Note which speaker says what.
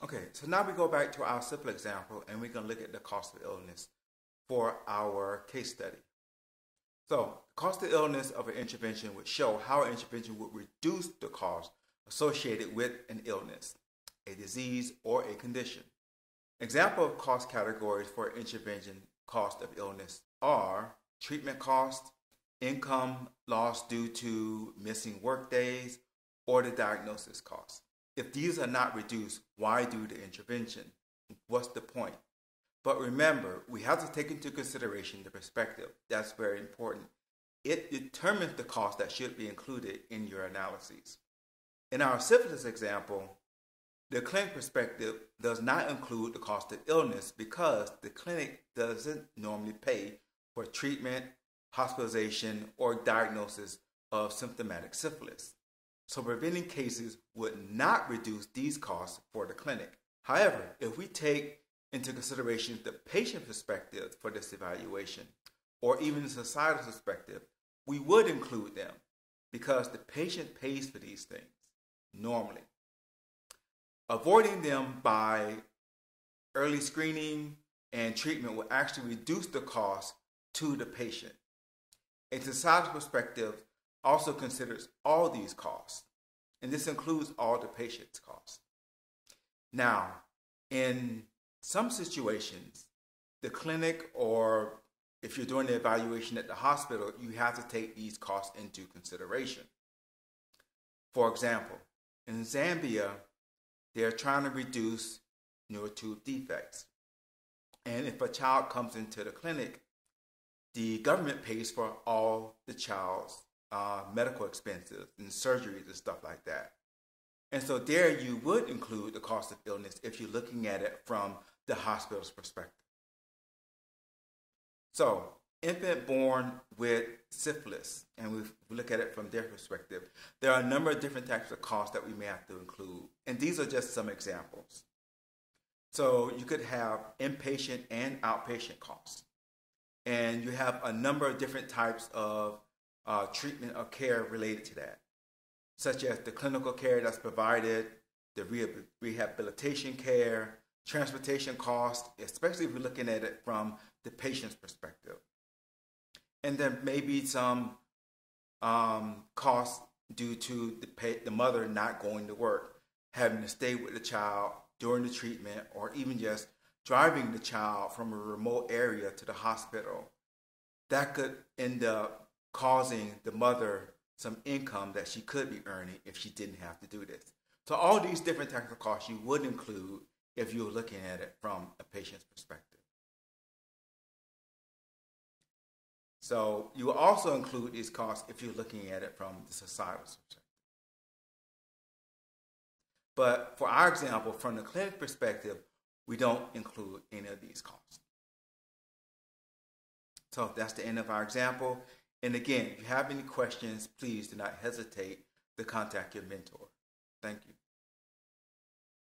Speaker 1: Okay, so now we go back to our simple example and we're going to look at the cost of illness for our case study. So, the cost of illness of an intervention would show how an intervention would reduce the cost associated with an illness, a disease, or a condition. Example of cost categories for intervention cost of illness are treatment costs, income loss due to missing work days, or the diagnosis costs. If these are not reduced, why do the intervention? What's the point? But remember, we have to take into consideration the perspective. That's very important. It determines the cost that should be included in your analyses. In our syphilis example, the clinic perspective does not include the cost of illness because the clinic doesn't normally pay for treatment, hospitalization, or diagnosis of symptomatic syphilis. So preventing cases would not reduce these costs for the clinic. However, if we take into consideration the patient perspective for this evaluation, or even the societal perspective, we would include them because the patient pays for these things normally. Avoiding them by early screening and treatment will actually reduce the cost to the patient. A societal perspective also considers all these costs, and this includes all the patient's costs. Now, in some situations, the clinic, or if you're doing the evaluation at the hospital, you have to take these costs into consideration. For example, in Zambia, they're trying to reduce neurotube defects. And if a child comes into the clinic, the government pays for all the child's medical expenses and surgeries and stuff like that. And so there you would include the cost of illness if you're looking at it from the hospital's perspective. So, infant born with syphilis, and we look at it from their perspective, there are a number of different types of costs that we may have to include. And these are just some examples. So you could have inpatient and outpatient costs. And you have a number of different types of treatment or care related to that, such as the clinical care that's provided, the rehabilitation care, transportation costs, especially if we're looking at it from the patient's perspective. And then maybe some costs due to the mother not going to work, having to stay with the child during the treatment, or even just driving the child from a remote area to the hospital. That could end up causing the mother some income that she could be earning if she didn't have to do this. So all these different types of costs you would include if you were looking at it from a patient's perspective. So you will also include these costs if you're looking at it from the societal perspective. But for our example, from the clinic perspective, we don't include any of these costs. So that's the end of our example. And again, if you have any questions, please do not hesitate to contact your mentor. Thank you.